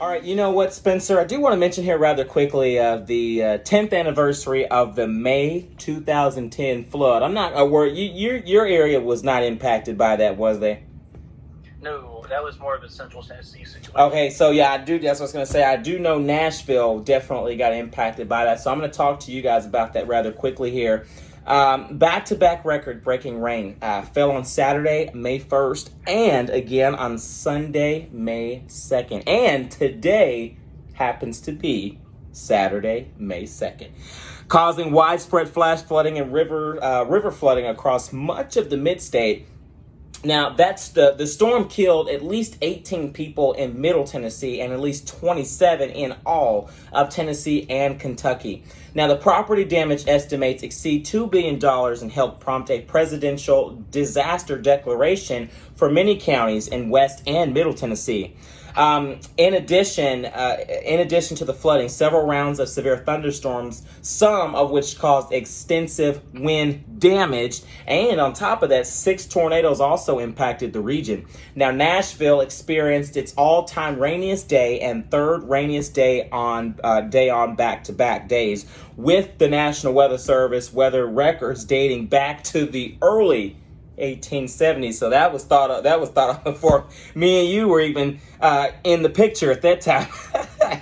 All right, you know what, Spencer? I do want to mention here rather quickly the 10th anniversary of the May 2010 flood. I'm not worried. Your area was not impacted by that, was they? No, that was more of a Central Tennessee situation. Okay, so yeah, I do. That's what I was going to say. I do know Nashville definitely got impacted by that. So I'm going to talk to you guys about that rather quickly here. Back-to-back record-breaking rain fell on Saturday, May 1st, and again on Sunday, May 2nd. And today happens to be Saturday, May 2nd, causing widespread flash flooding and river flooding across much of the mid-state. Now, that's the storm killed at least 18 people in Middle Tennessee and at least 27 in all of Tennessee and Kentucky. Now, the property damage estimates exceed $2 billion and helped prompt a presidential disaster declaration for many counties in West and Middle Tennessee. In addition to the flooding, several rounds of severe thunderstorms, some of which caused extensive wind damage, and on top of that, 6 tornadoes also impacted the region. Now, Nashville experienced its all-time rainiest day and third rainiest day on back-to-back days, with the National Weather Service weather records dating back to the early 1870s. So that was thought of before me and you were even in the picture at that time.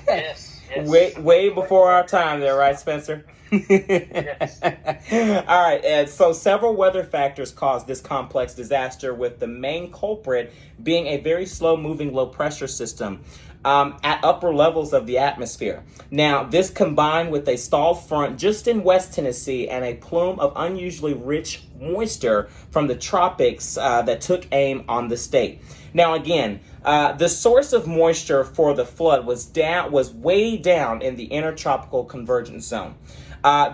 Yes. Way before our time there, right, Spencer? Yes. All right, and so several weather factors caused this complex disaster, with the main culprit being a very slow-moving low-pressure system at upper levels of the atmosphere. Now, this combined with a stalled front just in West Tennessee and a plume of unusually rich moisture from the tropics that took aim on the state. Now, again, the source of moisture for the flood was way down in the intertropical convergence zone.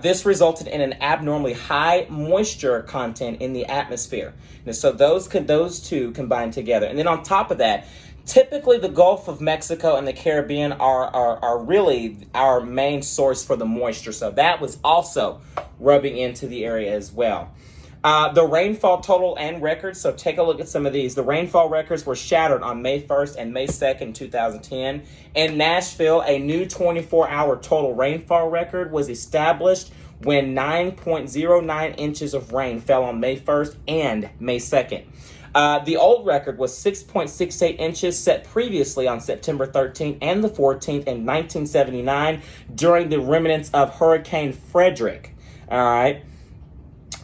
This resulted in an abnormally high moisture content in the atmosphere. And so those two combined together. And then on top of that, typically the Gulf of Mexico and the Caribbean are really our main source for the moisture. So that was also rubbing into the area as well. The rainfall total and records, so take a look at some of these. The rainfall records were shattered on May 1st and May 2nd, 2010. In Nashville, a new 24-hour total rainfall record was established when 9.09 inches of rain fell on May 1st and May 2nd. The old record was 6.68 inches, set previously on September 13th and the 14th in 1979 during the remnants of Hurricane Frederick. All right.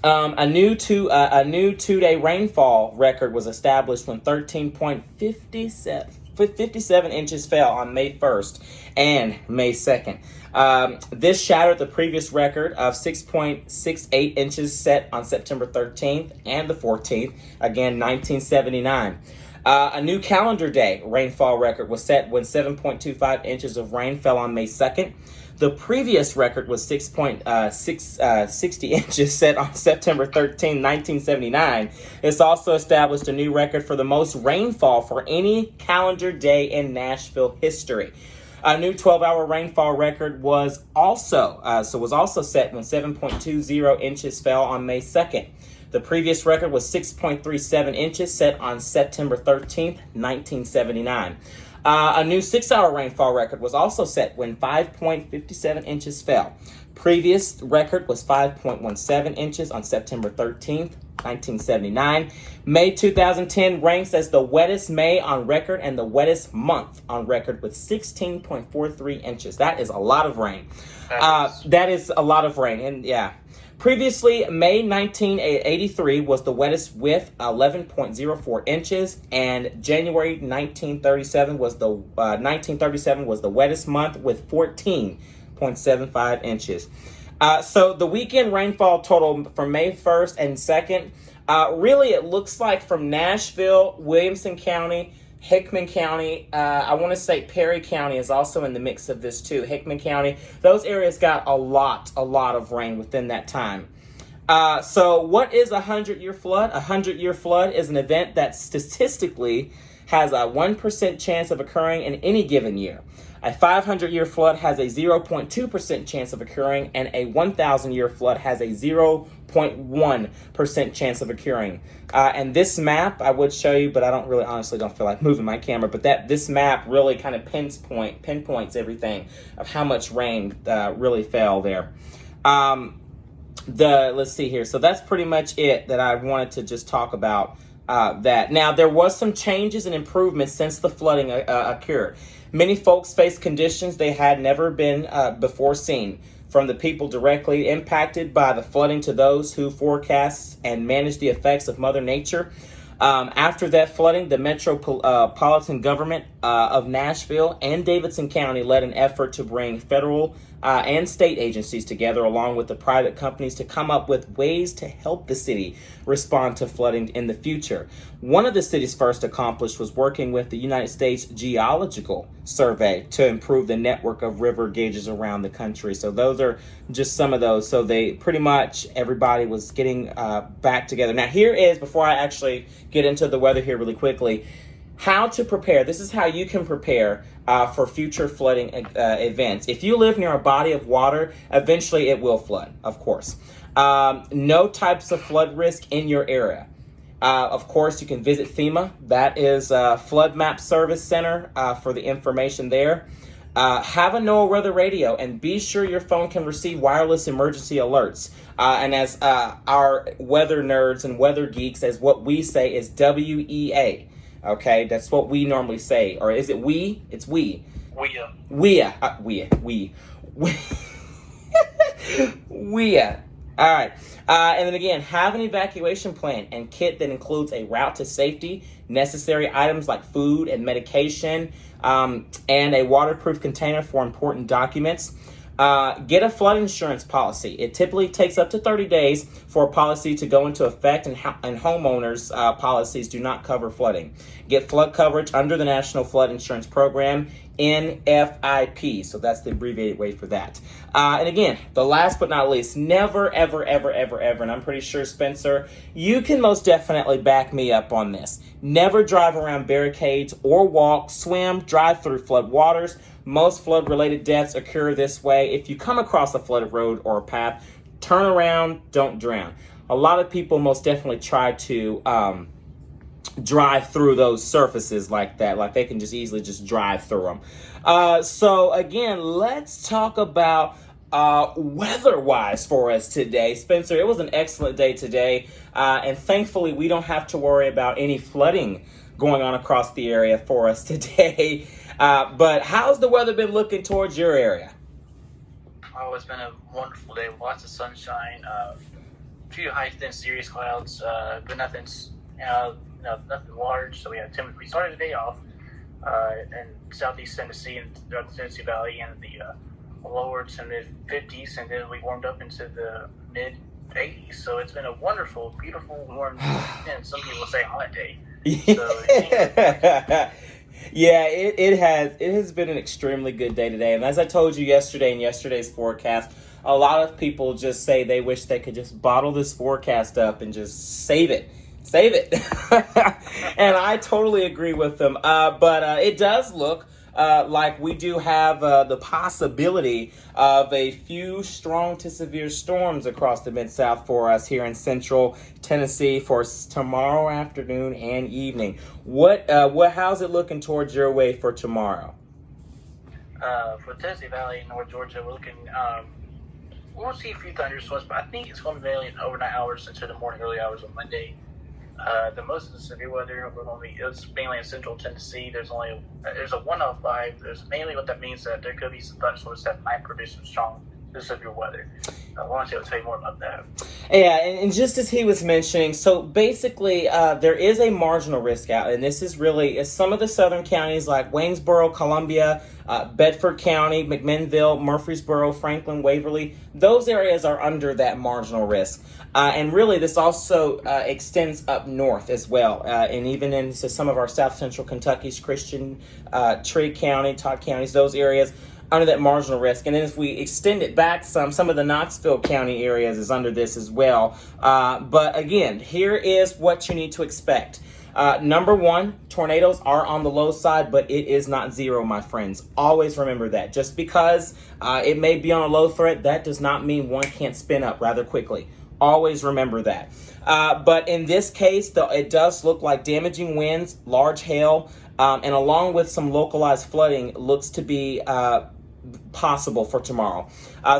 A new two-day rainfall record was established when 13.57 inches fell on May 1st and May 2nd. This shattered the previous record of 6.68 inches set on September 13th and the 14th, again, 1979. A new calendar day rainfall record was set when 7.25 inches of rain fell on May 2nd. The previous record was 6.60 inches set on September 13, 1979. It's also established a new record for the most rainfall for any calendar day in Nashville history. A new 12-hour rainfall record was also set when 7.20 inches fell on May 2nd. The previous record was 6.37 inches set on September 13th, 1979. A new 6-hour rainfall record was also set when 5.57 inches fell. Previous record was 5.17 inches on September 13th, 1979. May 2010 ranks as the wettest May on record and the wettest month on record with 16.43 inches. That is a lot of rain. That is a lot of rain. And yeah. Previously, May 1983 was the wettest with 11.04 inches, and January 1937 was the wettest month with 14.75 inches. So the weekend rainfall total for May 1st and 2nd, really it looks like from Nashville, Williamson County, Hickman County, I want to say Perry County is also in the mix of this too. Hickman County, those areas got a lot of rain within that time. So what is a 100-year flood? A 100-year flood is an event that statistically has a 1% chance of occurring in any given year. A 500-year flood has a 0.2% chance of occurring, and a 1,000-year flood has a 0.1% 0.1% chance of occurring. And this map I would show you, but I honestly don't feel like moving my camera. But this map really kind of pinpoints everything of how much rain really fell there. Let's see here. So that's pretty much it that I wanted to just talk about. That now there was some changes and improvements since the flooding occurred. Many folks face conditions they had never been before seen, from the people directly impacted by the flooding to those who forecast and manage the effects of Mother Nature. After that flooding, the metropolitan government of Nashville and Davidson County led an effort to bring federal and state agencies together, along with the private companies, to come up with ways to help the city respond to flooding in the future. One of the city's first accomplished was working with the United States Geological Survey to improve the network of river gauges around the country. So those are just some of those. So they pretty much, everybody was getting back together. Now here is, before I actually get into the weather here really quickly, how to prepare. This is how you can prepare for future flooding events. If you live near a body of water, eventually it will flood, of course. No types of flood risk in your area. Of course, you can visit FEMA. That is Flood Map Service Center for the information there. Have a NOAA weather radio, and be sure your phone can receive wireless emergency alerts. And as our weather nerds and weather geeks, as what we say is WEA. Okay, that's what we normally say. Or is it we? It's we. We. All right. And then again, have an evacuation plan and kit that includes a route to safety, necessary items like food and medication, and a waterproof container for important documents. Get a flood insurance policy. It typically takes up to 30 days for a policy to go into effect, and homeowners' policies do not cover flooding. Get flood coverage under the National Flood Insurance Program, NFIP. So that's the abbreviated way for that. And again, the last but not least, never, ever, ever, ever, ever, and I'm pretty sure, Spencer, you can most definitely back me up on this. Never drive around barricades or walk, swim, drive through flood waters. Most flood-related deaths occur this way. If you come across a flooded road or a path, turn around, don't drown. A lot of people most definitely try to drive through those surfaces like that, like they can just easily just drive through them. So again, let's talk about weather-wise for us today. Spencer, it was an excellent day today, and thankfully we don't have to worry about any flooding going on across the area for us today. But how's the weather been looking towards your area? Oh, it's been a wonderful day. Lots of sunshine. A few high, thin, serious clouds, but nothing large. So we started the day off in southeast Tennessee and throughout the Tennessee Valley and the lower to mid 50s, and then we warmed up into the mid 80s. So it's been a wonderful, beautiful, warm, and some people say hot day. So yeah, it has been an extremely good day today. And as I told you yesterday in yesterday's forecast, a lot of people just say they wish they could just bottle this forecast up and just save it. And I totally agree with them. But it does look like we do have the possibility of a few strong to severe storms across the Mid-South for us here in central Tennessee for tomorrow afternoon and evening. How's it looking towards your way for tomorrow? For Tennessee Valley and North Georgia, we're looking, we'll see a few thunderstorms, but I think it's going to be mainly in overnight hours into the morning, early hours on Monday. The most of the severe weather it's mainly in central Tennessee. There's a 105. There's mainly what that means that there could be some thunderstorms that might produce some strong severe weather. I want to tell you more about that. Yeah, and just as he was mentioning, so basically there is a marginal risk out, and this is really some of the southern counties like Waynesboro, Columbia, Bedford County, McMinnville, Murfreesboro, Franklin, Waverly. Those areas are under that marginal risk. And really, this also extends up north as well, and even into some of our south central Kentucky's Christian, Trigg County, Todd counties, those areas under that marginal risk. And then if we extend it back some of the Knoxville County areas is under this as well. But again, here is what you need to expect. Number one, tornadoes are on the low side, but it is not zero, my friends. Always remember that. Just because it may be on a low threat, that does not mean one can't spin up rather quickly. Always remember that. But in this case, it does look like damaging winds, large hail, and along with some localized flooding looks to be possible for tomorrow.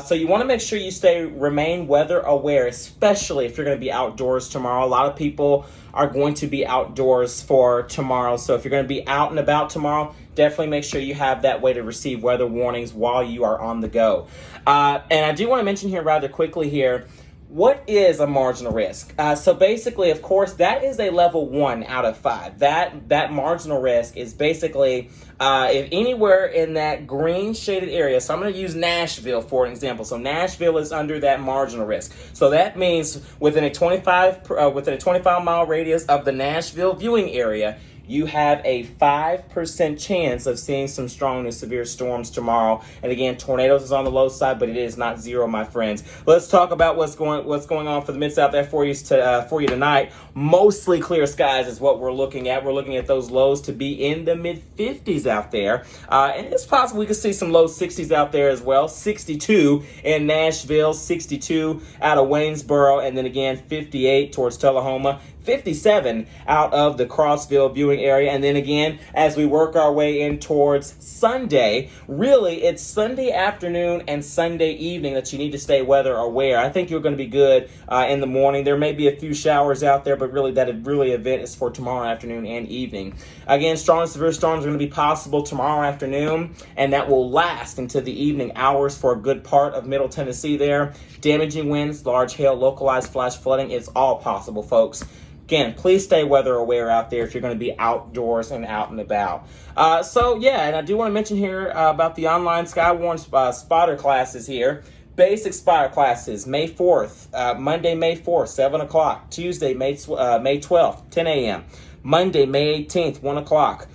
So you want to make sure you remain weather aware, especially if you're going to be outdoors tomorrow. A lot of people are going to be outdoors for tomorrow. So if you're going to be out and about tomorrow, definitely make sure you have that way to receive weather warnings while you are on the go. And I do want to mention here rather quickly here, what is a marginal risk? So basically, of course, that is a level 1 out of 5. That marginal risk is basically if anywhere in that green shaded area. So I'm going to use Nashville for an example. So Nashville is under that marginal risk. So that means within a 25 mile radius of the Nashville viewing area, you have a 5% chance of seeing some strong and severe storms tomorrow. And again, tornadoes is on the low side, but it is not zero, my friends. Let's talk about what's going on for the Mid-South there for you tonight. Mostly clear skies is what we're looking at. We're looking at those lows to be in the mid-50s out there. And it's possible we could see some low 60s out there as well. 62 in Nashville, 62 out of Waynesboro, and then again 58 towards Tullahoma. 57 out of the Crossville viewing area. And then again, as we work our way in towards Sunday, really it's Sunday afternoon and Sunday evening that you need to stay weather aware. I think you're going to be good in the morning. There may be a few showers out there, but really that event is for tomorrow afternoon and evening. Again, strong and severe storms are going to be possible tomorrow afternoon, and that will last into the evening hours for a good part of Middle Tennessee there. Damaging winds, large hail, localized flash flooding, it's all possible, folks. Again, please stay weather aware out there if you're going to be outdoors and out and about. And I do want to mention here about the online Skywarn spotter classes here. Basic spotter classes, May 4th, Monday, May 4th, 7 o'clock. Tuesday, May 12th, 10 a.m. Monday, May 18th, 1 o'clock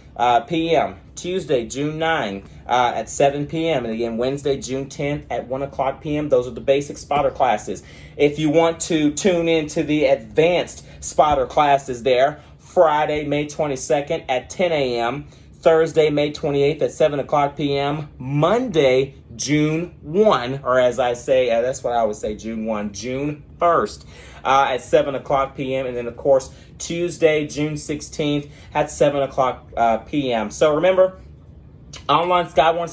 p.m. Tuesday, June 9 at 7 p.m. And again, Wednesday, June 10th at 1 o'clock p.m. Those are the basic spotter classes. If you want to tune into the advanced spotter classes there, Friday, May 22nd at 10 a.m., Thursday, May 28th at 7 o'clock p.m., Monday, June 1, or as I say, that's what I always say, June 1, June 1st at 7 o'clock p.m., and then, of course, Tuesday, June 16th at 7 o'clock p.m. So remember, online Skywarn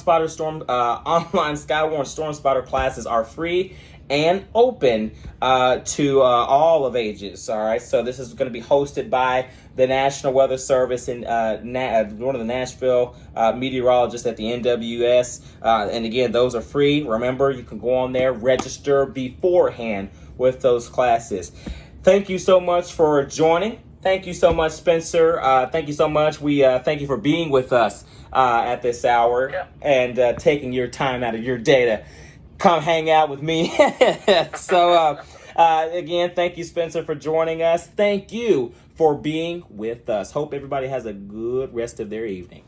Storm Spotter classes are free and open to all of ages. All right, so this is going to be hosted by the National Weather Service and one of the Nashville meteorologists at the NWS. And again, those are free. Remember, you can go on there, register beforehand with those classes. Thank you so much for joining. Thank you so much, Spencer. Thank you so much. We thank you for being with us at this hour and taking your time out of your day to come hang out with me. So again, thank you, Spencer, for joining us. Thank you for being with us. Hope everybody has a good rest of their evening.